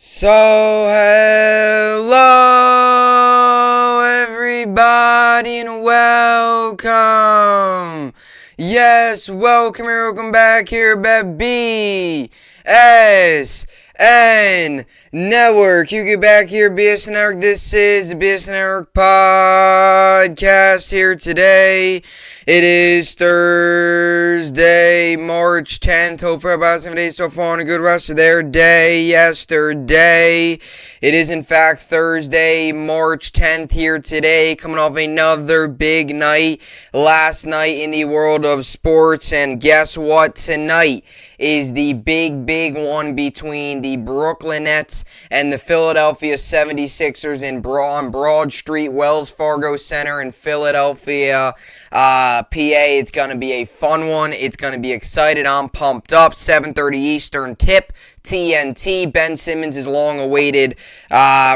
So, hello everybody and welcome. Yes, welcome back here at BSN Network. You get back here, BSN Network. This is the BSN Network podcast here today. It is Thursday, March 10th. Hope for about 7 days so far and a good rest of their day yesterday. It is, in fact, Thursday, March 10th here today, coming off another big night last night in the world of sports. And guess what? Tonight is the big one between the Brooklyn Nets and the Philadelphia 76ers on Broad Street, Wells Fargo Center in Philadelphia, PA. It's going to be a fun one. It's going to be excited. I'm pumped up. 7:30 Eastern tip. TNT, Ben Simmons' long-awaited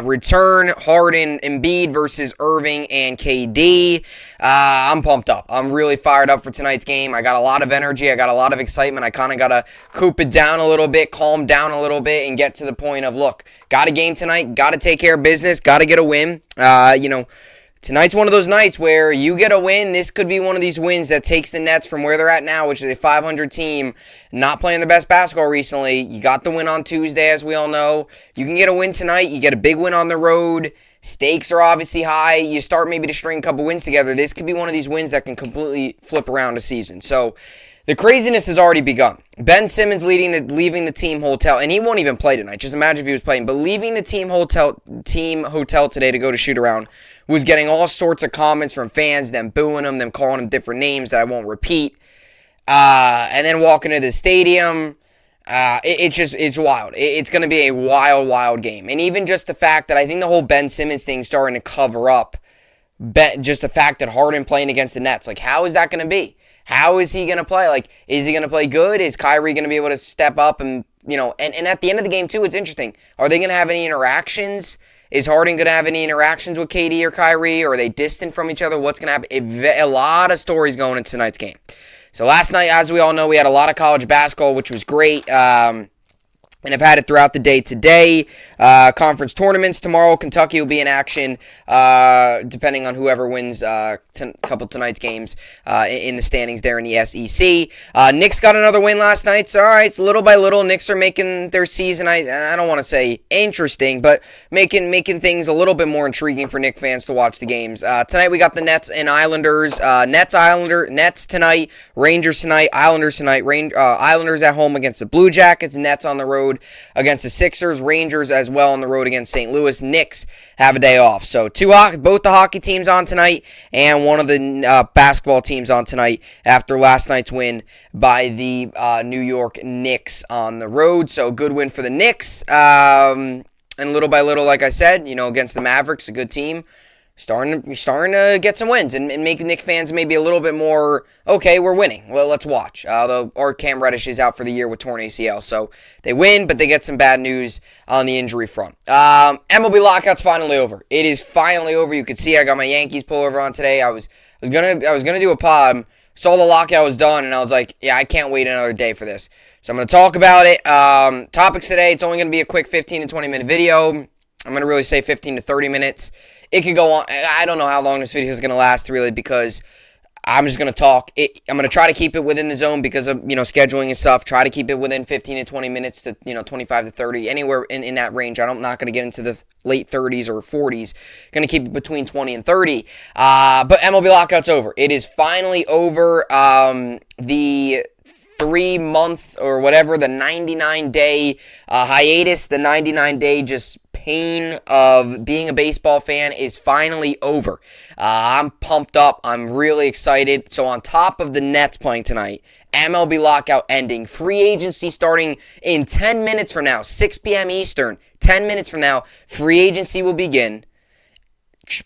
return. Harden, Embiid versus Irving and KD. I'm pumped up. I'm really fired up for tonight's game. I got a lot of energy. I got a lot of excitement. I kind of got to coop it down a little bit, calm down a little bit, and get to the point of, look, got a game tonight, got to take care of business, got to get a win. Tonight's one of those nights where you get a win. This could be one of these wins that takes the Nets from where they're at now, which is a 500 team, not playing the best basketball recently. You got the win on Tuesday, as we all know. You can get a win tonight. You get a big win on the road. Stakes are obviously high. You start maybe to string a couple wins together. This could be one of these wins that can completely flip around a season. So the craziness has already begun. Ben Simmons leaving the team hotel, and he won't even play tonight. Just imagine if he was playing. But leaving the team hotel today to go to shoot around was getting all sorts of comments from fans, them booing him, them calling him different names that I won't repeat. And then walking to the stadium, it's wild. It's going to be a wild game. And even just the fact that I think the whole Ben Simmons thing is starting to cover up just the fact that Harden playing against the Nets. Like, how is that going to be? How is he going to play? Like, is he going to play good? Is Kyrie going to be able to step up? And at the end of the game, too, it's interesting. Are they going to have any interactions? Is Harden going to have any interactions with KD or Kyrie? Or are they distant from each other? What's going to happen? A lot of stories going into tonight's game. So last night, as we all know, we had a lot of college basketball, which was great. And I've had it throughout the day today. Conference tournaments tomorrow. Kentucky will be in action, depending on whoever wins a couple tonight's games in the standings there in the SEC. Knicks got another win last night. So, all right, so little by little, Knicks are making their season, I don't want to say interesting, but making things a little bit more intriguing for Knicks fans to watch the games. Tonight we got the Nets and Islanders. Nets tonight, Rangers tonight, Islanders tonight. Islanders at home against the Blue Jackets, Nets on the road against the Sixers, Rangers as well on the road against St. Louis. Knicks have a day off. So both the hockey teams on tonight and one of the basketball teams on tonight after last night's win by the New York Knicks on the road. So good win for the Knicks. And little by little, like I said, against the Mavericks, a good team. Starting to get some wins and make Knicks fans maybe a little bit more, okay, we're winning. Well, let's watch. Although Cam Reddish is out for the year with torn ACL. So they win, but they get some bad news on the injury front. MLB Lockout's finally over. It is finally over. You could see I got my Yankees pullover on today. I was gonna do a pod, saw the lockout was done, and I was like, yeah, I can't wait another day for this. So I'm going to talk about it. Topics today, it's only going to be a quick 15 to 20 minute video. I'm going to really say 15 to 30 minutes. It could go on. I don't know how long this video is going to last, really, because I'm just going to talk. I'm going to try to keep it within the zone because of, scheduling and stuff. Try to keep it within 15 to 20 minutes to, 25 to 30, anywhere in that range. I'm not going to get into the late 30s or 40s. Going to keep it between 20 and 30. But MLB Lockout's over. It is finally over. The 3-month or whatever, the 99-day hiatus, the 99-day just pain of being a baseball fan is finally over. I'm pumped up. I'm really excited. So on top of the Nets playing tonight, MLB lockout ending, free agency starting in 10 minutes from now, 6 p.m. Eastern, 10 minutes from now, free agency will begin.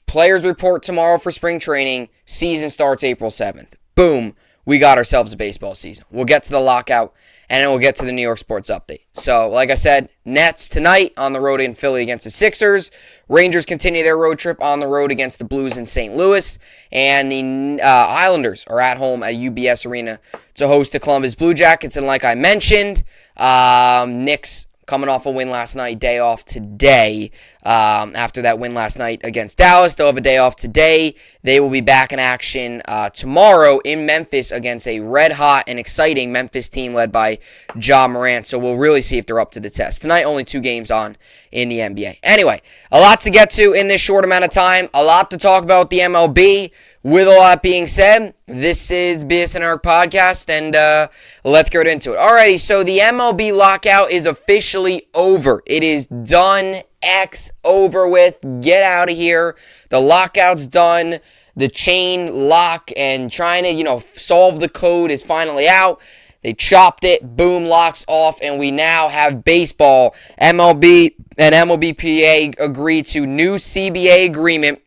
Players report tomorrow for spring training. Season starts April 7th. Boom. We got ourselves a baseball season. We'll get to the lockout, and then we'll get to the New York Sports Update. So, like I said, Nets tonight on the road in Philly against the Sixers. Rangers continue their road trip on the road against the Blues in St. Louis. And the Islanders are at home at UBS Arena to host the Columbus Blue Jackets. And like I mentioned, Knicks coming off a win last night, day off today. After that win last night against Dallas, they'll have a day off today. They will be back in action tomorrow in Memphis against a red-hot and exciting Memphis team led by Ja Morant. So we'll really see if they're up to the test. Tonight, only 2 games on in the NBA. Anyway, a lot to get to in this short amount of time. A lot to talk about the MLB. With all that being said, this is BSN Podcast, and let's get into it. Alrighty, so the MLB lockout is officially over. It is done. Over with. Get out of here. The lockout's done. The chain lock and trying to, solve the code is finally out. They chopped it. Boom, locks off, and we now have baseball. MLB and MLBPA agreed to new CBA agreement.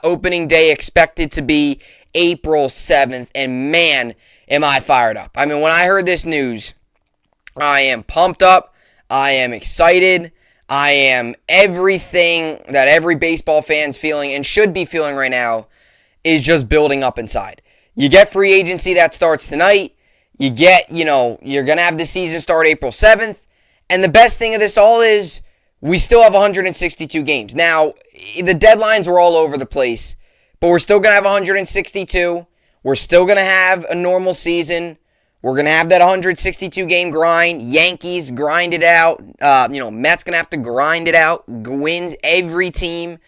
Opening day expected to be April 7th, and man, am I fired up. I mean, when I heard this news, I am pumped up. I am excited. I am everything that every baseball fan's feeling and should be feeling right now is just building up inside. You get free agency that starts tonight. You get, you're going to have the season start April 7th. And the best thing of this all is we still have 162 games. Now, the deadlines were all over the place, but we're still going to have 162. We're still going to have a normal season. We're going to have that 162-game grind. Yankees grind it out. Mets going to have to grind it out. Wins every team.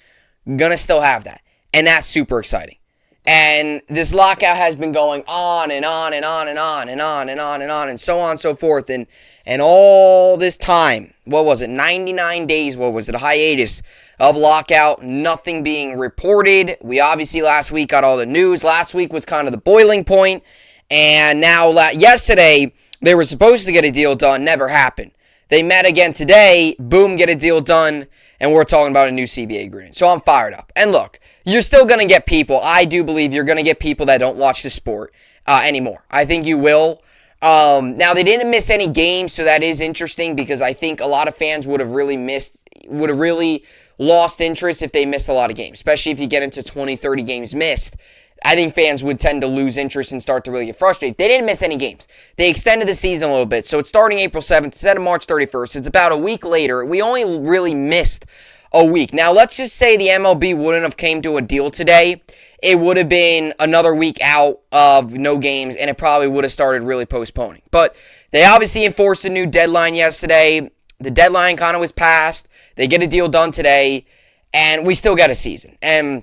Going to still have that. And that's super exciting. And this lockout has been going on and on and on and on and on and on and on and so on and so forth. And all this time, 99 days, a hiatus of lockout, nothing being reported. We obviously last week got all the news. Last week was kind of the boiling point. And now, yesterday, they were supposed to get a deal done, never happened. They met again today, boom, get a deal done, and we're talking about a new CBA agreement. So I'm fired up. And look, you're still going to get people, I do believe you're going to get people that don't watch the sport anymore. I think you will. Now, they didn't miss any games, so that is interesting because I think a lot of fans would have really lost interest if they missed a lot of games, especially if you get into 20, 30 games missed. I think fans would tend to lose interest and start to really get frustrated. They didn't miss any games. They extended the season a little bit. So it's starting April 7th instead of March 31st. It's about a week later. We only really missed a week. Now, let's just say the MLB wouldn't have came to a deal today. It would have been another week out of no games, and it probably would have started really postponing. But they obviously enforced a new deadline yesterday. The deadline kind of was passed. They get a deal done today, and we still get a season. And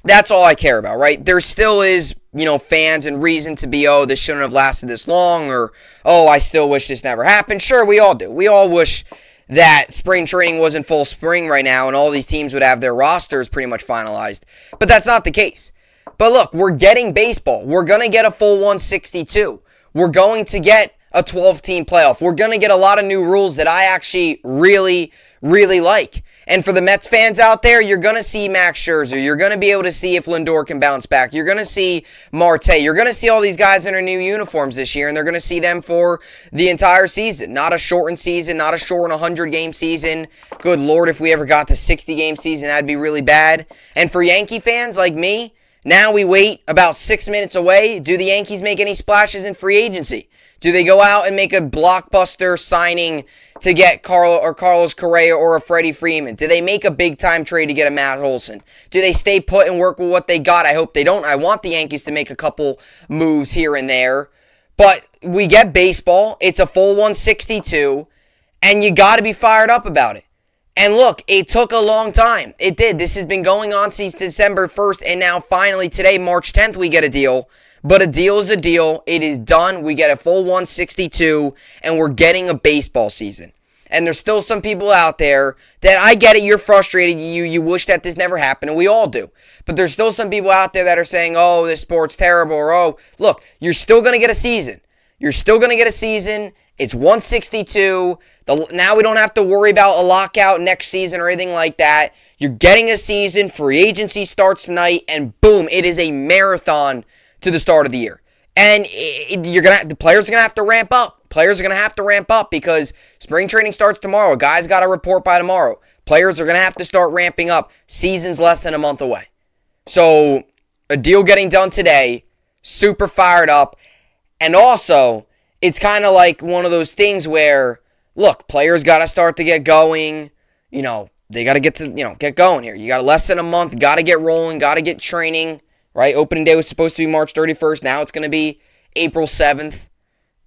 that's all I care about, right? There still is, fans and reason to be, this shouldn't have lasted this long, or, I still wish this never happened. Sure, we all do. We all wish that spring training was in full spring right now and all these teams would have their rosters pretty much finalized. But that's not the case. But look, we're getting baseball. We're going to get a full 162. We're going to get a 12-team playoff. We're going to get a lot of new rules that I actually really, really like. And for the Mets fans out there, you're going to see Max Scherzer. You're going to be able to see if Lindor can bounce back. You're going to see Marte. You're going to see all these guys in their new uniforms this year, and they're going to see them for the entire season. Not a shortened season, not a shortened 100-game season. Good Lord, if we ever got to 60-game season, that'd be really bad. And for Yankee fans like me, now we wait about 6 minutes away. Do the Yankees make any splashes in free agency? Do they go out and make a blockbuster signing to get Carlos Correa or a Freddie Freeman? Do they make a big-time trade to get a Matt Olson? Do they stay put and work with what they got? I hope they don't. I want the Yankees to make a couple moves here and there. But we get baseball. It's a full 162, and you got to be fired up about it. And look, it took a long time. It did. This has been going on since December 1st, and now finally today, March 10th, we get a deal. But a deal is a deal. It is done. We get a full 162, and we're getting a baseball season. And there's still some people out there that, I get it, you're frustrated. You wish that this never happened, and we all do. But there's still some people out there that are saying, this sport's terrible, or, look, you're still going to get a season. You're still going to get a season. It's 162. Now we don't have to worry about a lockout next season or anything like that. You're getting a season. Free agency starts tonight, and boom, it is a marathon to the start of the year. And the players are going to have to ramp up. Players are going to have to ramp up because spring training starts tomorrow. Guys got to report by tomorrow. Players are going to have to start ramping up. Season's less than a month away. So, a deal getting done today. Super fired up. And also, it's kind of like one of those things where look, players got to start to get going. They got to get going here. You got less than a month. Got to get rolling. Got to get training, right? Opening day was supposed to be March 31st. Now it's going to be April 7th.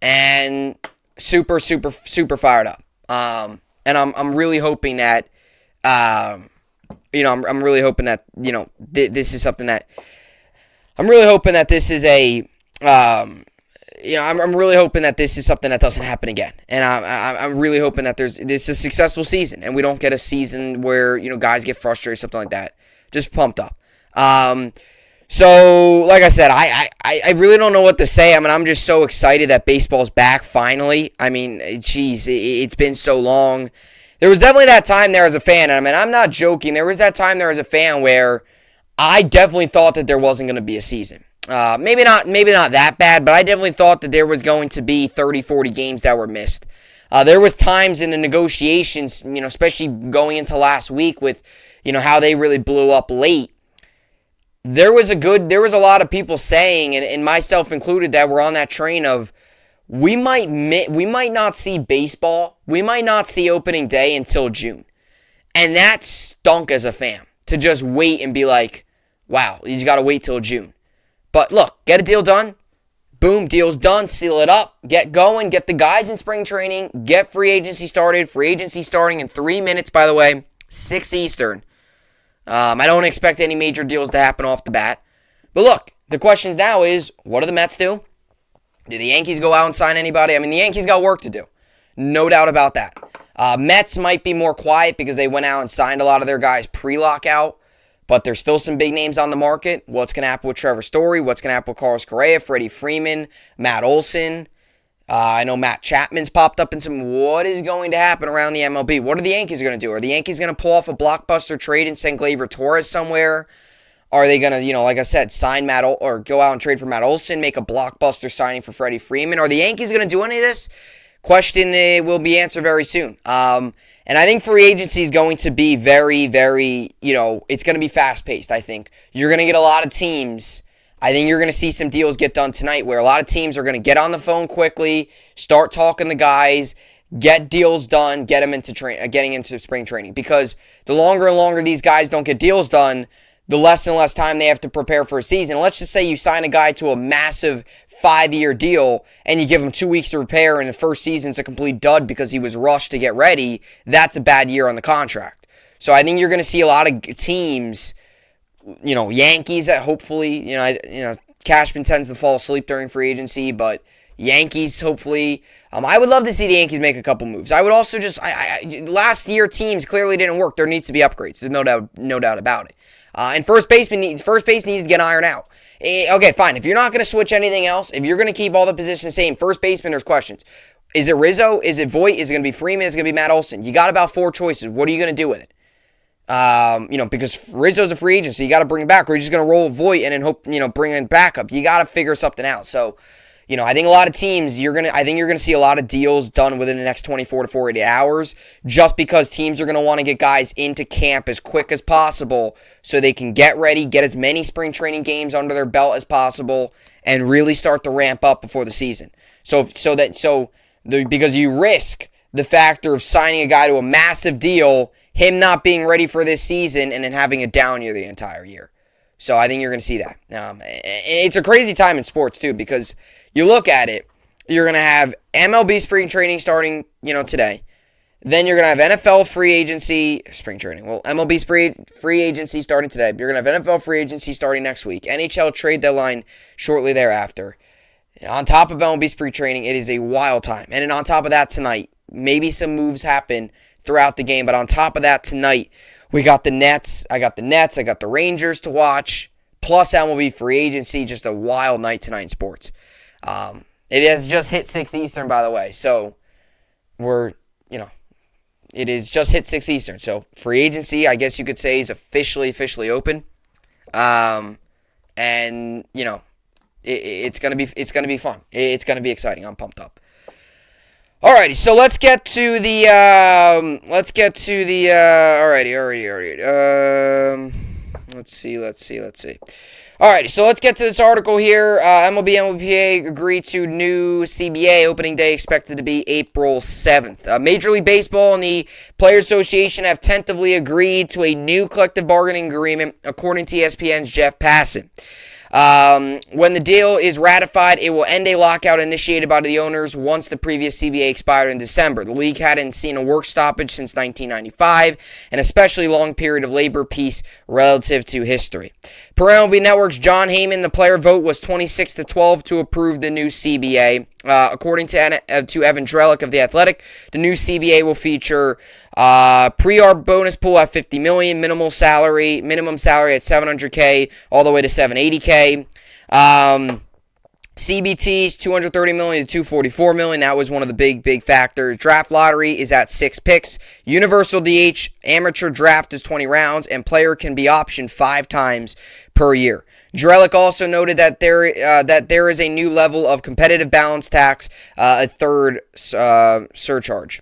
And super, super, super fired up. And I'm really hoping that, I'm really hoping that, this is something that, I'm really hoping that this is I'm really hoping that this is something that doesn't happen again. And I'm really hoping that this is a successful season and we don't get a season where, guys get frustrated, something like that. Just pumped up. So, like I said, I really don't know what to say. I mean, I'm just so excited that baseball's back finally. I mean, geez, it's been so long. There was definitely that time there as a fan. I mean, I'm not joking. There was that time there as a fan where I definitely thought that there wasn't going to be a season. Maybe not that bad, but I definitely thought that there was going to be 30, 40 games that were missed. There was times in the negotiations, especially going into last week with, how they really blew up late. There was a lot of people saying, and myself included, that were on that train of, we might not see baseball, we might not see opening day until June. And that stunk as a fan, to just wait and be like, wow, you just got to wait till June. But look, get a deal done. Boom, deal's done. Seal it up. Get going. Get the guys in spring training. Get free agency started. Free agency starting in 3 minutes, by the way. 6 Eastern. I don't expect any major deals to happen off the bat. But look, the question now is, what do the Mets do? Do the Yankees go out and sign anybody? I mean, the Yankees got work to do. No doubt about that. Mets might be more quiet because they went out and signed a lot of their guys pre-lockout. But there's still some big names on the market. What's going to happen with Trevor Story? What's going to happen with Carlos Correa, Freddie Freeman, Matt Olson? I know Matt Chapman's popped up in some. What is going to happen around the MLB? What are the Yankees going to do? Are the Yankees going to pull off a blockbuster trade and send Gleyber Torres somewhere? Are they going to, like I said, sign or go out and trade for Matt Olson, make a blockbuster signing for Freddie Freeman? Are the Yankees going to do any of this? Question will be answered very soon. And I think free agency is going to be very, very, it's going to be fast-paced, I think. You're going to get a lot of teams. I think you're going to see some deals get done tonight where a lot of teams are going to get on the phone quickly, start talking to guys, get deals done, get them into getting into spring training. Because the longer and longer these guys don't get deals done, the less and less time they have to prepare for a season. Let's just say you sign a guy to a massive 5-year deal and you give him 2 weeks to prepare and the first season's a complete dud because he was rushed to get ready. That's a bad year on the contract. So I think you're going to see a lot of teams, Yankees that hopefully, Cashman tends to fall asleep during free agency, but Yankees hopefully. I would love to see the Yankees make a couple moves. I would also last year teams clearly didn't work. There needs to be upgrades. There's no doubt about it. And first base needs to get ironed out. Okay, fine. If you're not going to switch anything else, if you're going to keep all the positions the same, first baseman, there's questions. Is it Rizzo? Is it Voit? Is it going to be Freeman? Is it going to be Matt Olson? You got about 4 choices. What are you going to do with it? Because Rizzo's a free agent, so you got to bring him back, or you're just going to roll Voit and then hope, bring in backup. You got to figure something out. So, I think a lot of teams, you're going to see a lot of deals done within the next 24 to 48 hours just because teams are going to want to get guys into camp as quick as possible so they can get ready, get as many spring training games under their belt as possible, and really start to ramp up before the season. Because you risk the factor of signing a guy to a massive deal, him not being ready for this season, and then having a down year the entire year. So I think you're going to see that. It's a crazy time in sports, too, because you look at it, you're going to have MLB spring training starting, today. Then you're going to have NFL free agency, MLB free agency starting today. You're going to have NFL free agency starting next week. NHL trade deadline shortly thereafter. On top of MLB spring training, it is a wild time. And then on top of that tonight, maybe some moves happen throughout the game. But on top of that tonight, we got the Nets. I got the Rangers to watch. Plus MLB free agency. Just a wild night tonight in sports. It has just hit 6 Eastern, by the way. So, it is just hit 6 Eastern. So, free agency, I guess you could say, is officially open. It's gonna be fun. It's gonna be exciting. I'm pumped up. Alrighty, so let's get to the. Alrighty. Let's see. Alright, so let's get to this article here. MLB and MLBPA agreed to new CBA. Opening day expected to be April 7th. Major League Baseball and the Players Association have tentatively agreed to a new collective bargaining agreement, according to ESPN's Jeff Passan. When the deal is ratified, it will end a lockout initiated by the owners once the previous CBA expired in December. The league hadn't seen a work stoppage since 1995, an especially long period of labor peace relative to history. Per MLB Network's John Heyman, the player vote was 26-12 to approve the new CBA. According to Evan Drellick of The Athletic, the new CBA will feature pre-arb bonus pool at $50 million, minimum salary at $700K, all the way to $780K. CBT's $230 million to $244 million. That was one of the big factors. Draft lottery is at 6 picks. Universal DH, amateur draft is 20 rounds, and player can be optioned 5 times per year. Drellick also noted that there is a new level of competitive balance tax, a third surcharge.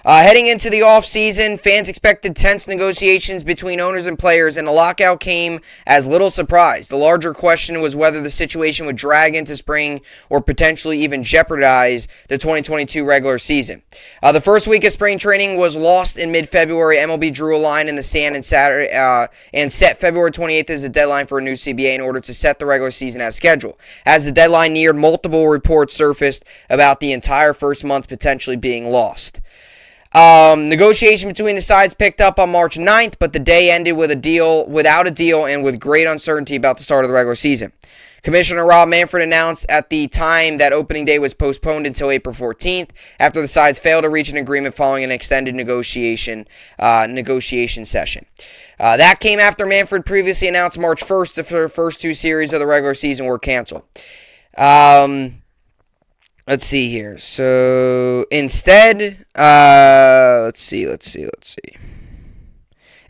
Heading into the offseason, fans expected tense negotiations between owners and players, and the lockout came as little surprise. The larger question was whether the situation would drag into spring or potentially even jeopardize the 2022 regular season. The first week of spring training was lost in mid-February. MLB drew a line in the sand and set February 28th as the deadline for a new CBA in order to set the regular season as scheduled. As the deadline neared, multiple reports surfaced about the entire first month potentially being lost. Negotiation between the sides picked up on March 9th, but the day ended without a deal and with great uncertainty about the start of the regular season. Commissioner Rob Manfred announced at the time that opening day was postponed until April 14th after the sides failed to reach an agreement following an extended negotiation session. That came after Manfred previously announced March 1st that the first 2 series of the regular season were canceled. Let's see here. So instead, let's see.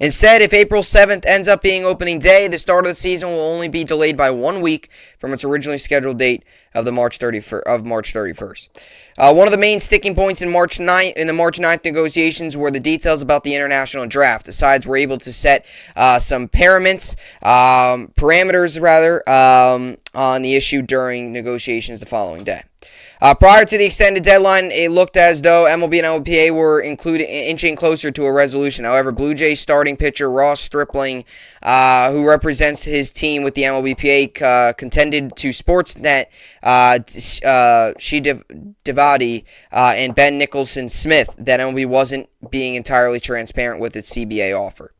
Instead, if April 7th ends up being opening day, the start of the season will only be delayed by 1 week from its originally scheduled date of March 31st. One of the main sticking points in the March 9th negotiations were the details about the international draft. The sides were able to set some parameters on the issue during negotiations the following day. Prior to the extended deadline, it looked as though MLB and MLBPA were inching closer to a resolution. However, Blue Jays starting pitcher Ross Stripling, who represents his team with the MLBPA, contended to Sportsnet, Devadi, and Ben Nicholson-Smith that MLB wasn't being entirely transparent with its CBA offer.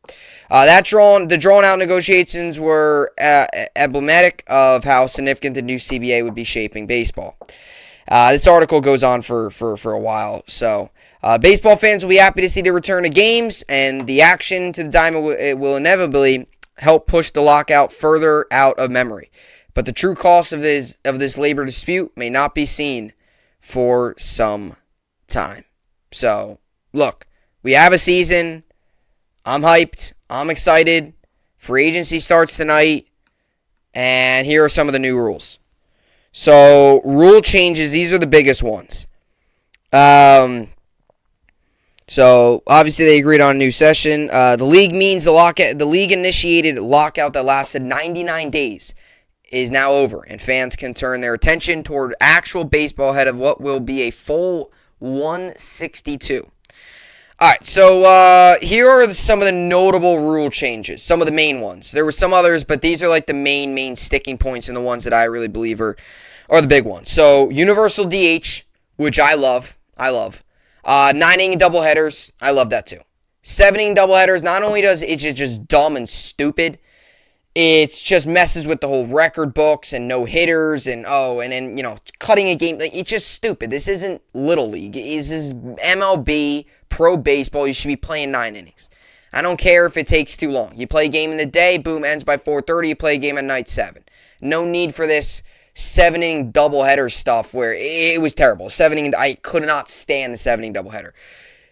The drawn-out negotiations were emblematic of how significant the new CBA would be shaping baseball. This article goes on for a while, so baseball fans will be happy to see the return of games, and the action to the diamond will inevitably help push the lockout further out of memory. But the true cost of this labor dispute may not be seen for some time. So, look, we have a season. I'm hyped. I'm excited. Free agency starts tonight, and here are some of the new rules. So, rule changes, these are the biggest ones. So, obviously they agreed on a new session. The league initiated lockout that lasted 99 days is now over, and fans can turn their attention toward actual baseball ahead of what will be a full 162. Alright, so here are some of the notable rule changes, some of the main ones. There were some others, but these are like the main sticking points and the ones that I really believe are the big ones. So, universal DH, which I love. 9-inning doubleheaders, I love that too. 7-inning doubleheaders, not only does it just dumb and stupid, it just messes with the whole record books and no-hitters and then, cutting a game. It's just stupid. This isn't Little League. This is MLB, pro baseball. You should be playing 9 innings. I don't care if it takes too long. You play a game in the day, boom, ends by 4:30. You play a game at night, 7. No need for this 7-inning doubleheader stuff where it was terrible. 7-inning, I could not stand the 7-inning doubleheader.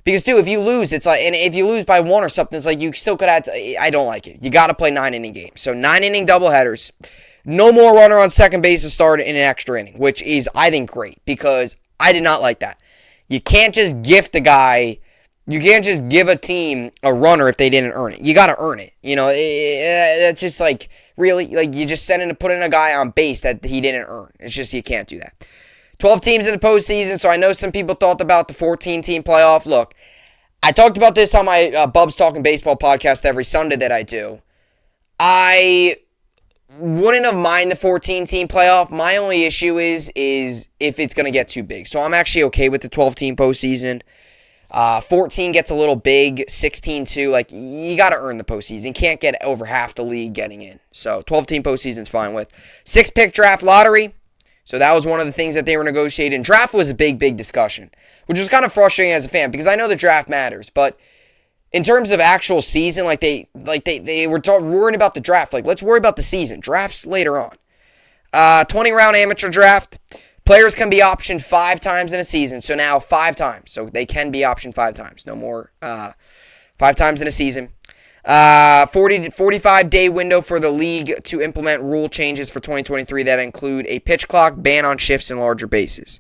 Because, dude, if you lose, it's like, and if you lose by 1 or something, it's like you still could have, I don't like it. You got to play 9-inning games. So 9-inning doubleheaders. No more runner on second base to start in an extra inning, which is, I think, great, because I did not like that. You can't just gift a guy You can't just give a team a runner if they didn't earn it. You got to earn it. That's just like, really, like you just putting a guy on base that he didn't earn. It's just you can't do that. 12 teams in the postseason, so I know some people thought about the 14-team playoff. Look, I talked about this on my Bubs Talking Baseball podcast every Sunday that I do. I wouldn't have mind the 14-team playoff. My only issue is if it's going to get too big. So I'm actually okay with the 12-team postseason. 14 gets a little big, 16 too. Like, you got to earn the postseason. You can't get over half the league getting in. So 12-team postseason's fine with. 6-pick draft lottery. So that was one of the things that they were negotiating. Draft was a big discussion, which was kind of frustrating as a fan because I know the draft matters, but in terms of actual season, they were worrying about the draft. Like, let's worry about the season. Drafts later on. 20-round amateur draft. Players can be optioned 5 times in a season. So now 5 times. So they can be optioned 5 times. No more 5 times in a season. 40 to 45-day window for the league to implement rule changes for 2023 that include a pitch clock, ban on shifts, and larger bases.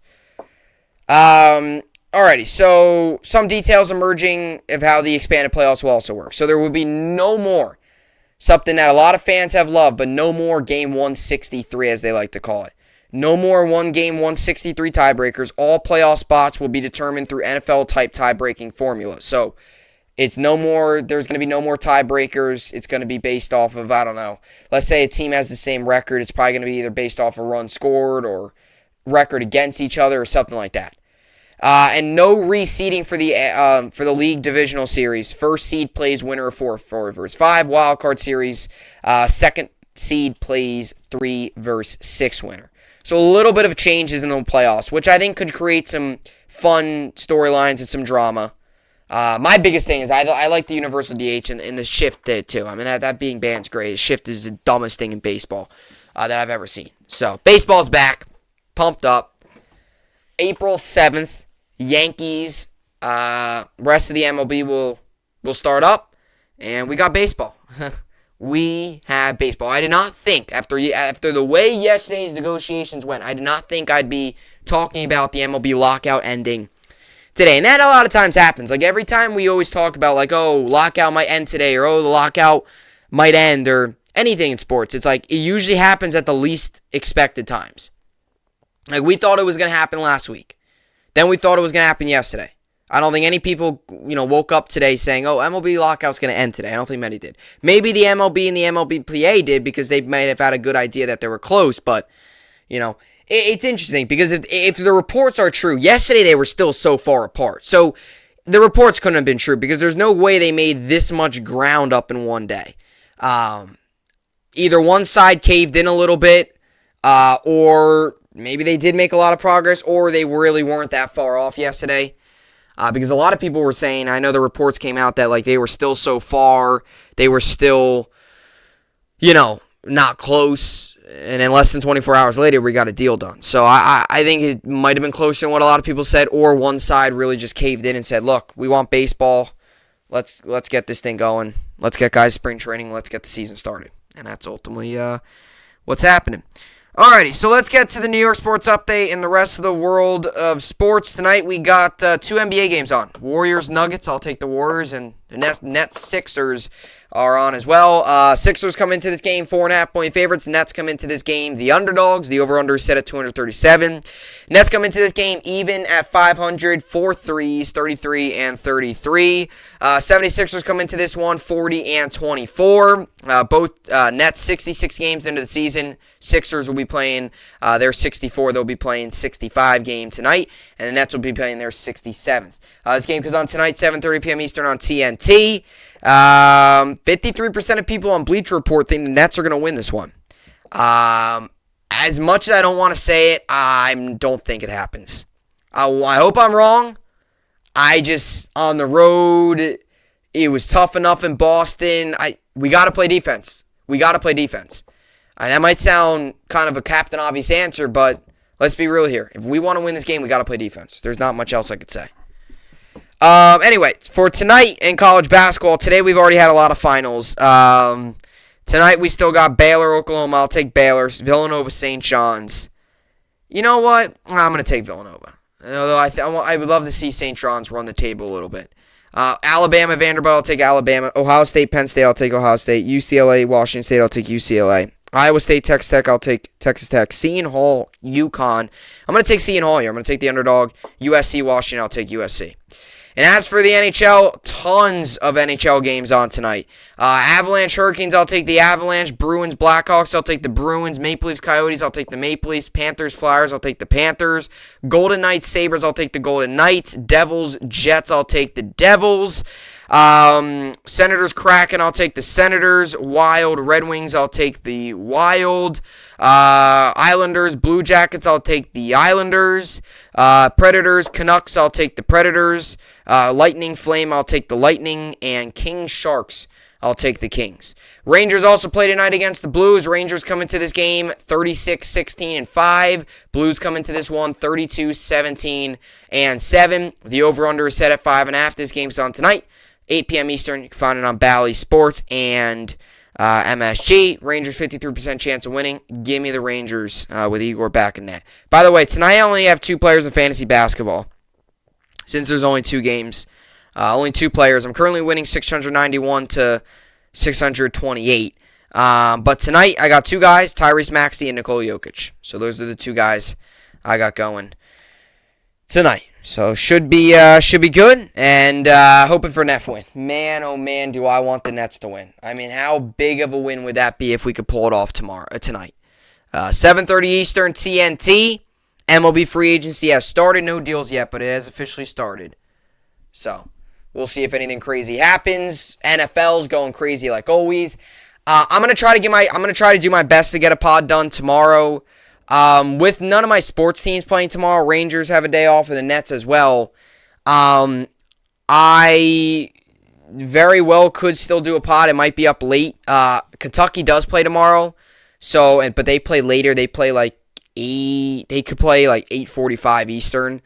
Alrighty, so some details emerging of how the expanded playoffs will also work. So there will be no more, something that a lot of fans have loved, but no more Game 163, as they like to call it. No more Game 163 tiebreakers. All playoff spots will be determined through NFL-type tie-breaking formulas. So it's no more, there's going to be no more tiebreakers. It's going to be based off of, I don't know, let's say a team has the same record. It's probably going to be either based off a run scored or record against each other or something like that. And no reseeding for the league divisional series. First seed plays winner of 4 versus 5 wild card series. Second seed plays 3 versus 6 winner. So a little bit of changes in the playoffs, which I think could create some fun storylines and some drama. My biggest thing is I like the universal DH and the shift too. I mean, that being banned's great. Shift is the dumbest thing in baseball that I've ever seen. So baseball's back, pumped up. April 7th, Yankees. Rest of the MLB will start up, and we got baseball. We have baseball. I did not think, after the way yesterday's negotiations went, I did not think I'd be talking about the MLB lockout ending today. And that a lot of times happens. Like, every time we always talk about, like, oh, lockout might end today, or oh, the lockout might end, or anything in sports. It's like, it usually happens at the least expected times. Like, we thought it was going to happen last week. Then we thought it was going to happen yesterday. I don't think any people, woke up today saying, oh, MLB lockout's going to end today. I don't think many did. Maybe the MLB and the MLBPA did because they might have had a good idea that they were close. But, it's interesting because if the reports are true, yesterday they were still so far apart. So the reports couldn't have been true because there's no way they made this much ground up in one day. Either one side caved in a little bit, or maybe they did make a lot of progress, or they really weren't that far off yesterday. Because a lot of people were saying, I know the reports came out that, like, they were still so far, they were still, not close, and then less than 24 hours later, we got a deal done. So I think it might have been closer than what a lot of people said, or one side really just caved in and said, look, we want baseball, let's get this thing going, let's get guys spring training, let's get the season started. And that's ultimately what's happening. Alrighty, so let's get to the New York sports update and the rest of the world of sports. Tonight we got 2 NBA games on. Warriors, Nuggets, I'll take the Warriors, and the Nets, Sixers are on as well. Sixers come into this game 4.5-point favorites. Nets come into this game the underdogs. The over-under is set at 237. Nets come into this game even at 500, 4 threes, 33 and 33. 76ers come into this one 40 and 24. Both Nets 66 games into the season. Sixers will be playing their 64. They'll be playing 65 game tonight, and the Nets will be playing their 67th. This game goes on tonight, 7:30 p.m. Eastern on TNT. 53% of people on Bleacher Report think the Nets are going to win this one. As much as I don't want to say it, I don't think it happens. I hope I'm wrong. On the road, it was tough enough in Boston. We got to play defense. And that might sound kind of a Captain Obvious answer, but let's be real here. If we want to win this game, we got to play defense. There's not much else I could say. Anyway, for tonight in college basketball, today we've already had a lot of finals. Tonight we still got Baylor, Oklahoma. I'll take Baylor. Villanova, St. John's. You know what? I'm going to take Villanova. Although I would love to see St. John's run the table a little bit. Alabama, Vanderbilt, I'll take Alabama. Ohio State, Penn State, I'll take Ohio State. UCLA, Washington State, I'll take UCLA. Iowa State, Texas Tech, I'll take Texas Tech. Seton Hall, UConn. I'm going to take Seton Hall here. I'm going to take the underdog. USC, Washington, I'll take USC. And as for the NHL, tons of NHL games on tonight. Avalanche, Hurricanes, I'll take the Avalanche. Bruins, Blackhawks, I'll take the Bruins. Maple Leafs, Coyotes, I'll take the Maple Leafs. Panthers, Flyers, I'll take the Panthers. Golden Knights, Sabres, I'll take the Golden Knights. Devils, Jets, I'll take the Devils. Senators, Kraken, I'll take the Senators. Wild, Red Wings, I'll take the Wild. Islanders, Blue Jackets, I'll take the Islanders. Predators, Canucks, I'll take the Predators. Lightning, Flame, I'll take the Lightning. And Kings, Sharks, I'll take the Kings. Rangers also play tonight against the Blues. Rangers come into this game 36-16-5. Blues come into this one 32-17-7. The over-under is set at 5.5. This game's on tonight, 8 p.m. Eastern. You can find it on Bally Sports and MSG. Rangers 53% chance of winning. Give me the Rangers with Igor back in net. By the way, tonight I only have 2 players in fantasy basketball. Since there's only 2 games, only 2 players. I'm currently winning 691 to 628. But tonight I got 2 guys, Tyrese Maxey and Nikola Jokic. So those are the 2 guys I got going tonight. So should be good, and hoping for a Nets win. Man, oh man, do I want the Nets to win. I mean, how big of a win would that be if we could pull it off tonight? 7:30 Eastern, TNT. MLB free agency has started. No deals yet, but it has officially started. So we'll see if anything crazy happens. NFL's going crazy like always. I'm gonna try to do my best to get a pod done tomorrow. With none of my sports teams playing tomorrow, Rangers have a day off, and the Nets as well. I very well could still do a pod. It might be up late. Kentucky does play tomorrow, but they play later. They play like 8. They could play like 8:45 Eastern,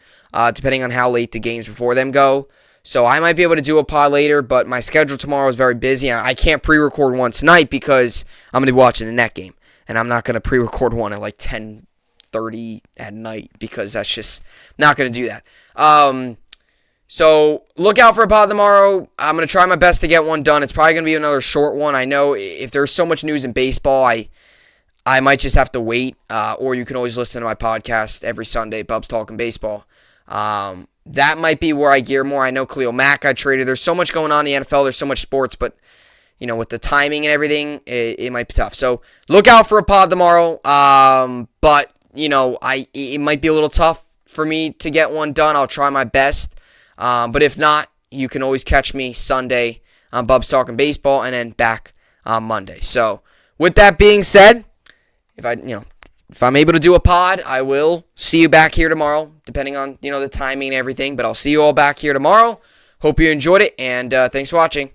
depending on how late the games before them go. So I might be able to do a pod later, but my schedule tomorrow is very busy. I can't pre-record one tonight because I'm going to be watching the Net game. And I'm not going to pre-record one at like 10:30 at night because that's just not going to do that. So look out for a pod tomorrow. I'm going to try my best to get one done. It's probably going to be another short one. I know if there's so much news in baseball, I might just have to wait. Or you can always listen to my podcast every Sunday, Bub's Talking Baseball. That might be where I gear more. I know Khalil Mack got traded. There's so much going on in the NFL. There's so much sports, but with the timing and everything, it might be tough. So look out for a pod tomorrow. But it might be a little tough for me to get one done. I'll try my best. But if not, you can always catch me Sunday on Bub's Talking Baseball and then back on Monday. So with that being said, if I'm able to do a pod, I will see you back here tomorrow, depending on the timing and everything. But I'll see you all back here tomorrow. Hope you enjoyed it, and thanks for watching.